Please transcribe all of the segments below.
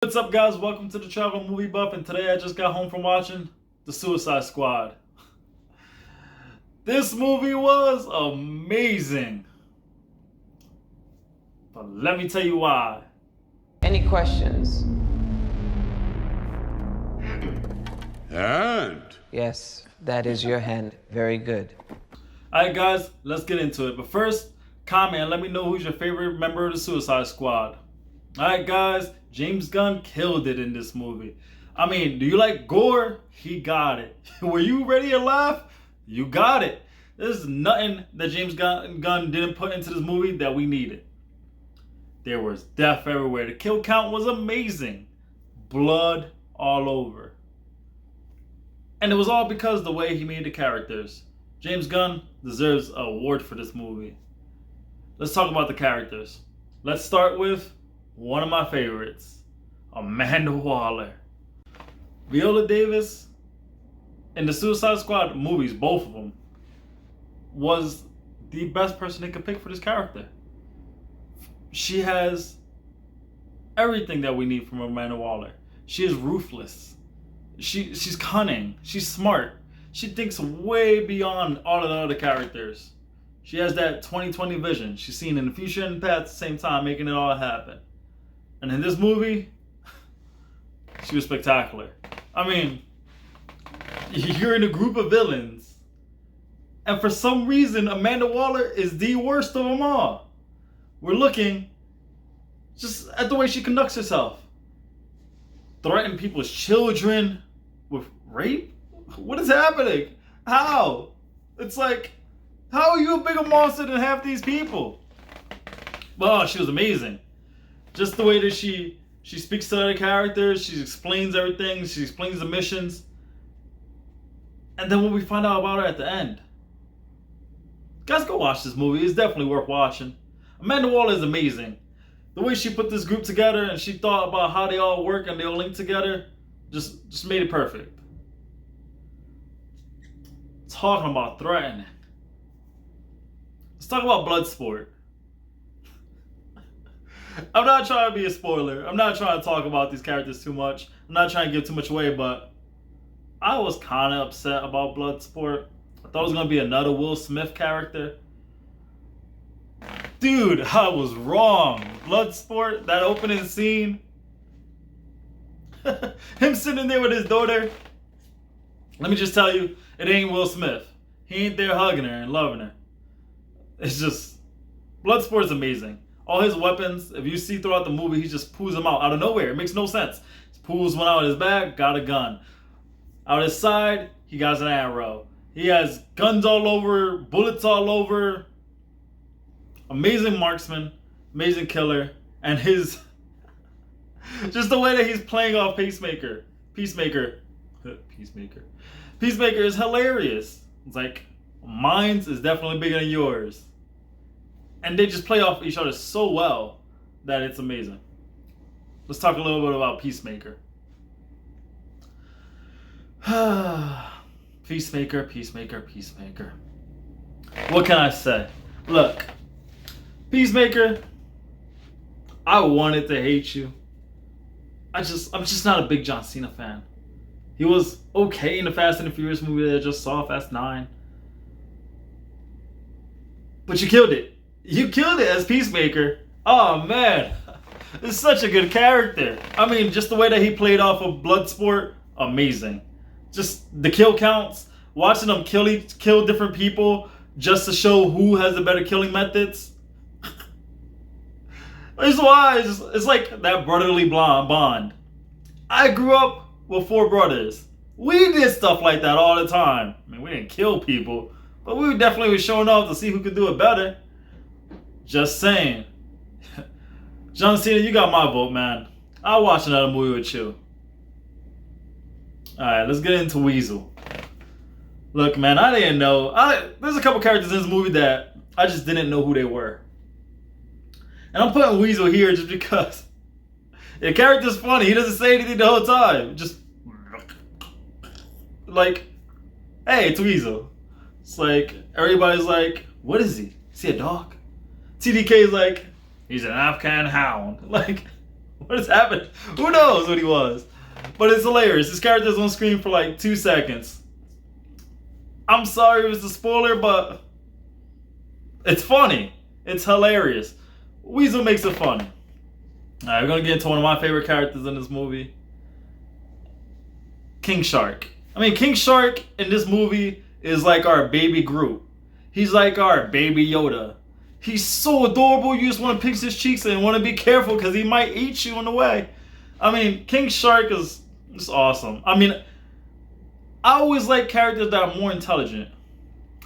What's up, guys? Welcome to the Travel Movie Buff, and today I just got home from watching The Suicide Squad. This movie was amazing, but let me tell you why. Any questions? And? Yes, that is your hand. Very good. Alright, guys, let's get into it. But first, comment and let me know who's your favorite member of the Suicide Squad. Alright, guys, James Gunn killed it in this movie. I mean, do you like gore? He got it. Were you ready to laugh? You got it. There's nothing that James Gunn didn't put into this movie that we needed. There was death everywhere. The kill count was amazing. Blood all over. And it was all because of the way he made the characters. James Gunn deserves an award for this movie. Let's talk about the characters. Let's start with one of my favorites, Amanda Waller. Viola Davis in the Suicide Squad movies, both of them, was the best person they could pick for this character. She has everything that we need from Amanda Waller. She is ruthless. She's cunning. She's smart. She thinks way beyond all of the other characters. She has that 20/20 vision. She's seen in the future and the past at the same time, making it all happen. And in this movie, she was spectacular. I mean, you're in a group of villains, and for some reason, Amanda Waller is the worst of them all. We're looking just at the way she conducts herself. Threaten people's children with rape? What is happening? How? It's like, how are you a bigger monster than half these people? Well, she was amazing. Just the way that she speaks to other characters, she explains everything, she explains the missions. And then what we find out about her at the end. Guys, go watch this movie. It's definitely worth watching. Amanda Waller is amazing. The way she put this group together and she thought about how they all work and they all link together, just made it perfect. Talking about threatening. Let's talk about Bloodsport. I'm not trying to be a spoiler. I'm not trying to talk about these characters too much. I'm not trying to give too much away, but I was kind of upset about Bloodsport. I thought it was going to be another Will Smith character. Dude, I was wrong. Bloodsport, that opening scene. Him sitting there with his daughter. Let me just tell you, it ain't Will Smith. He ain't there hugging her and loving her. It's just, Bloodsport is amazing. All his weapons, if you see throughout the movie, he just pulls them out of nowhere. It makes no sense. He pulls one out of his bag, got a gun. Out his side, he got an arrow. He has guns all over, bullets all over. Amazing marksman, amazing killer, and his just the way that he's playing off Peacemaker is hilarious. It's like, mine's is definitely bigger than yours. And they just play off each other so well that it's amazing. Let's talk a little bit about Peacemaker. Peacemaker. What can I say? Look, Peacemaker, I wanted to hate you. I'm just not a big John Cena fan. He was okay in the Fast and the Furious movie that I just saw, Fast 9. But you killed it. You killed it as Peacemaker. Oh man, it's such a good character. I mean, just the way that he played off of Bloodsport, amazing. Just the kill counts, watching him kill different people just to show who has the better killing methods. It's like that brotherly bond. I grew up with 4 brothers. We did stuff like that all the time. I mean, we didn't kill people, but we definitely was showing off to see who could do it better. Just saying. John Cena, you got my vote, man. I'll watch another movie with you. Alright, let's get into Weasel. Look, man, I didn't know. There's a couple characters in this movie that I just didn't know who they were. And I'm putting Weasel here just because the character's funny. He doesn't say anything the whole time. Just like, hey, it's Weasel. It's like, everybody's like, what is he? Is he a dog? TDK is like, he's an Afghan hound. Like, What has happened? Who knows what he was? But it's hilarious. His character's on screen for like 2 seconds. I'm sorry if it's a spoiler, but it's funny. It's hilarious. Weasel makes it funny. Alright, we're gonna get into one of my favorite characters in this movie. King Shark. I mean, King Shark in this movie is like our baby Groot. He's like our baby Yoda. He's so adorable, you just want to pinch his cheeks and want to be careful because he might eat you on the way. I mean, King Shark is just awesome. I mean, I always like characters that are more intelligent.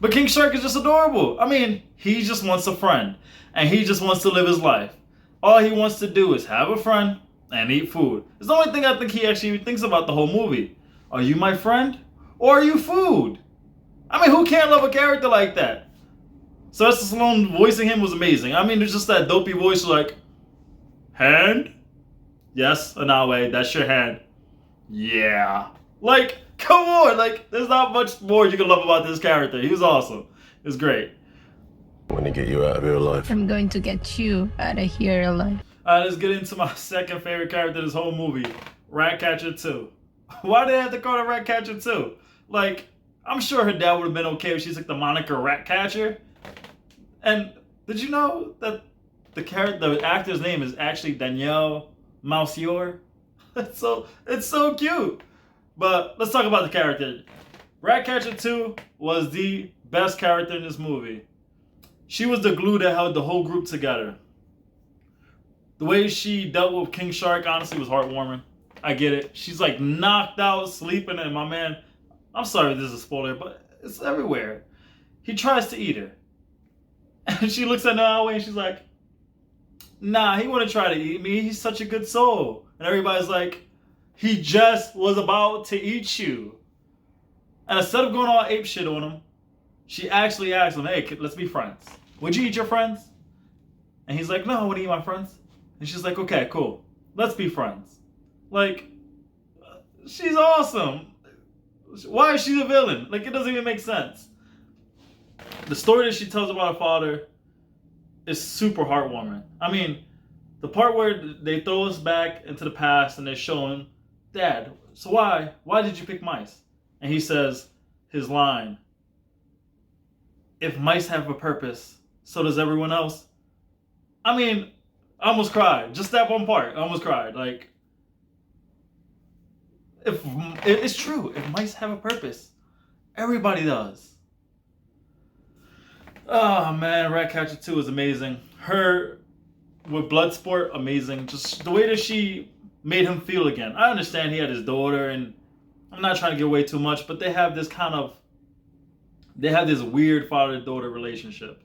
But King Shark is just adorable. I mean, he just wants a friend. And he just wants to live his life. All he wants to do is have a friend and eat food. It's the only thing I think he actually thinks about the whole movie. Are you my friend? Or are you food? I mean, who can't love a character like that? Sylvester Stallone voicing him was amazing. I mean, there's just that dopey voice like, hand? Yes, Anawe, that's your hand. Yeah. Like, come on. Like, there's not much more you can love about this character. He was awesome. It was great. I'm gonna get you out of here alive. I'm going to get you out of here alive. Alright, let's get into my second favorite character of this whole movie. Ratcatcher 2. Why did they have to call her Ratcatcher 2? Like, I'm sure her dad would have been okay if she's like the moniker Ratcatcher. And did you know that the actor's name is actually Danielle Malsior? It's so cute. But let's talk about the character. Ratcatcher 2 was the best character in this movie. She was the glue that held the whole group together. The way she dealt with King Shark honestly was heartwarming. I get it. She's like knocked out, sleeping, and my man, I'm sorry if this is a spoiler, but it's everywhere. He tries to eat her. And she looks at Naomi and she's like, nah, he wouldn't try to eat me. He's such a good soul. And everybody's like, he just was about to eat you. And instead of going all ape shit on him, she actually asked him, hey, let's be friends. Would you eat your friends? And he's like, no, I wouldn't eat my friends. And she's like, okay, cool. Let's be friends. Like, she's awesome. Why is she the villain? Like, it doesn't even make sense. The story that she tells about her father is super heartwarming. I mean, the part where they throw us back into the past and they show him, Dad, so why did you pick mice? And he says his line, if mice have a purpose, so does everyone else. I mean, I almost cried. Just that one part, I almost cried. Like, if it's true, if mice have a purpose, everybody does. Oh man, Ratcatcher 2 is amazing. Her with Bloodsport, amazing. Just the way that she made him feel again. I understand he had his daughter, and I'm not trying to give away too much, but they have this weird father-daughter relationship.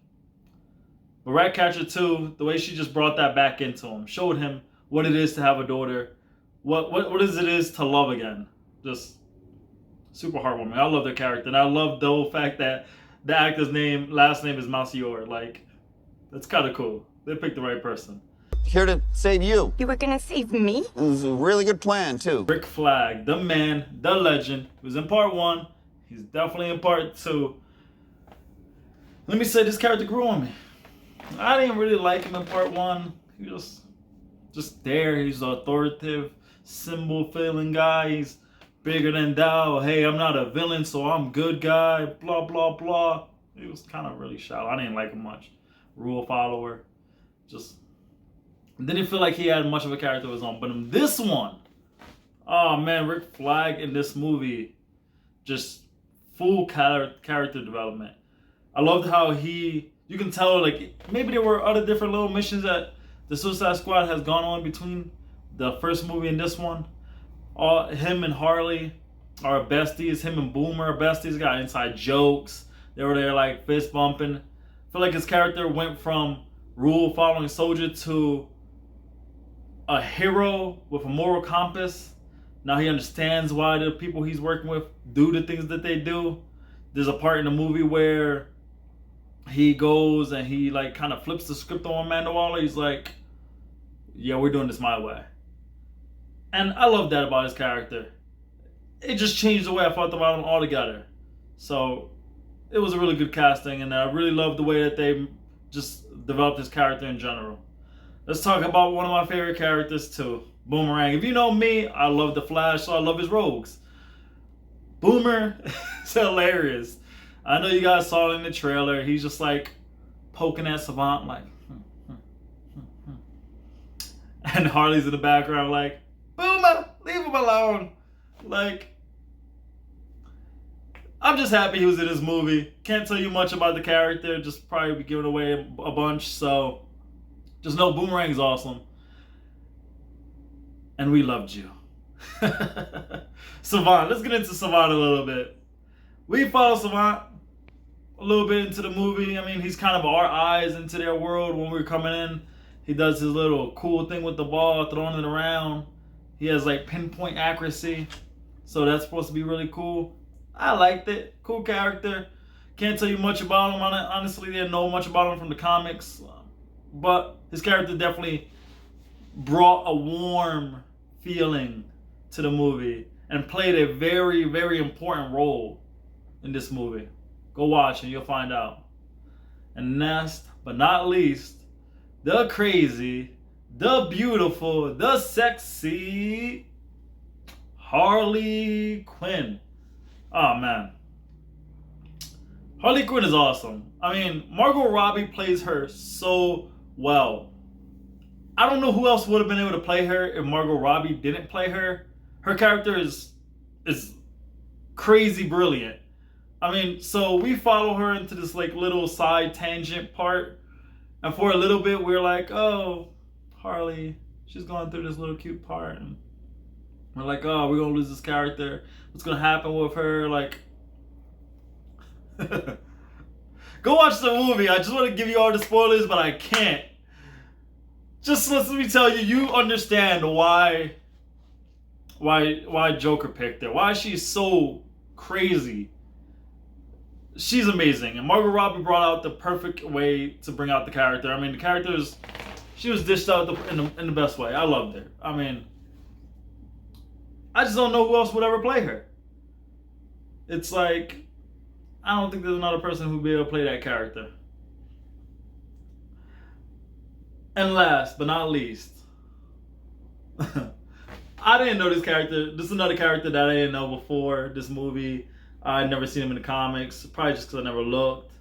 But Ratcatcher 2, the way she just brought that back into him, showed him what it is to have a daughter, what it is to love again. Just super heartwarming. I love their character, and I love the whole fact that the actor's last name is Malsior. Like, that's kind of cool. They picked the right person. Here to save you. You were gonna save me? It was a really good plan, too. Rick Flag, the man, the legend, he was in part 1. He's definitely in part 2. Let me say, this character grew on me. I didn't really like him in part 1. He was just there. He's an authoritative, symbol-feeling guy. He's bigger than thou. Hey, I'm not a villain, so I'm good guy. Blah, blah, blah. He was kind of really shallow. I didn't like him much. Rule follower. Just didn't feel like he had much of a character of his own. But in this one, oh man, Rick Flag in this movie, just full character development. I loved how you can tell, like, maybe there were other different little missions that the Suicide Squad has gone on between the first movie and this one. Him and Harley are besties. Him and Boomer are besties. Got inside jokes. They were there like fist bumping. I feel like his character went from rule following soldier to a hero with a moral compass. Now he understands why the people he's working with do the things that they do. There's a part in the movie where he goes and he like kind of flips the script on Amanda Waller. He's like, yeah, we're doing this my way. And I love that about his character. It just changed the way I felt about him altogether. So it was a really good casting, and I really loved the way that they just developed his character in general. let's talk about one of my favorite characters too, Boomerang. If you know me, I love the Flash, so I love his rogues. Boomer is hilarious. I know you guys saw it in the trailer. He's just like poking at Savant like, and Harley's in the background like, Boomer, leave him alone. Like, I'm just happy he was in this movie. Can't tell you much about the character. Just probably be giving away a bunch. So just know Boomerang's awesome. And we loved you. Savant. Let's get into Savant a little bit. We follow Savant a little bit into the movie. I mean, he's kind of our eyes into their world when we're coming in. He does his little cool thing with the ball, throwing it around. He has like pinpoint accuracy. So that's supposed to be really cool. I liked it. Cool character. Can't tell you much about him. Honestly, didn't know much about him from the comics. But his character definitely brought a warm feeling to the movie and played a very, very important role in this movie. Go watch and you'll find out. And last but not least, the crazy, the beautiful, the sexy Harley Quinn. Oh man. Harley Quinn is awesome. I mean, Margot Robbie plays her so well. I don't know who else would have been able to play her if Margot Robbie didn't play her. Her character is crazy brilliant. I mean, so we follow her into this like little side tangent part. And for a little bit, we're like, oh, Harley, she's going through this little cute part. And we're like, oh, we're going to lose this character. What's going to happen with her? Like, go watch the movie. I just want to give you all the spoilers, but I can't. Just let me tell you, you understand why Joker picked her. Why she's so crazy. She's amazing. And Margot Robbie brought out the perfect way to bring out the character. I mean, the character she was dished out in the best way. I loved her. I mean, I just don't know who else would ever play her. It's like, I don't think there's another person who'd be able to play that character. And last but not least, I didn't know this character. This is another character that I didn't know before this movie. I'd never seen him in the comics, probably just because I never looked.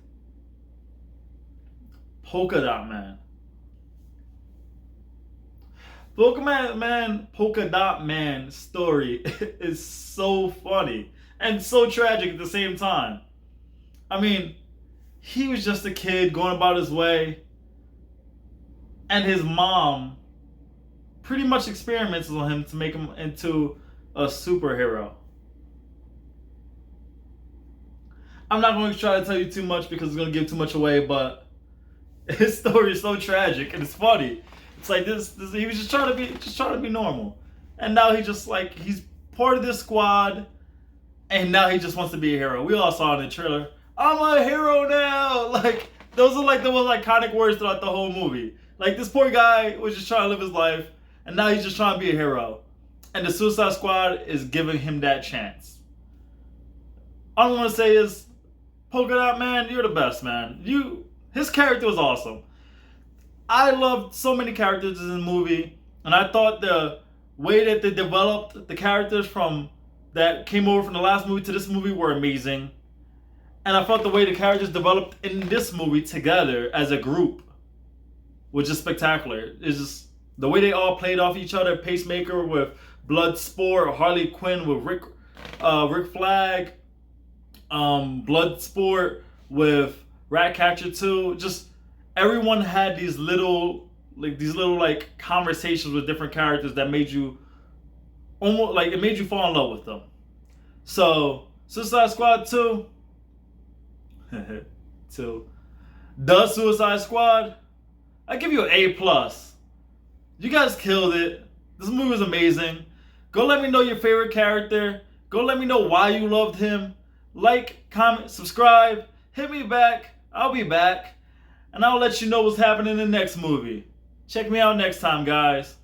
Polka Dot Man. Polka Dot Man story is so funny and so tragic at the same time. I mean, he was just a kid going about his way, and his mom pretty much experiments on him to make him into a superhero. I'm not going to try to tell you too much because it's going to give too much away, but his story is so tragic and it's funny. It's like this he was just trying to be normal. And now he's part of this squad, and now he just wants to be a hero. We all saw it in the trailer. I'm a hero now. Like, those are like the most iconic words throughout the whole movie. Like, this poor guy was just trying to live his life, and now he's just trying to be a hero. And the Suicide Squad is giving him that chance. All I want to say is, Polka Dot Man, you're the best, man. His character was awesome. I loved so many characters in the movie, and I thought the way that they developed the characters from that came over from the last movie to this movie were amazing. And I felt the way the characters developed in this movie together as a group was just spectacular. It's just the way they all played off each other. Pacemaker with Bloodsport, Harley Quinn with Rick Flag, Bloodsport with Ratcatcher 2. Just everyone had these little conversations with different characters that made you almost like it made you fall in love with them. So Suicide Squad 2. The Suicide Squad, I give you an A+. You guys killed it. This movie was amazing. Go let me know your favorite character. Go let me know why you loved him. Like, comment, subscribe, hit me back. I'll be back. And I'll let you know what's happening in the next movie. Check me out next time, guys.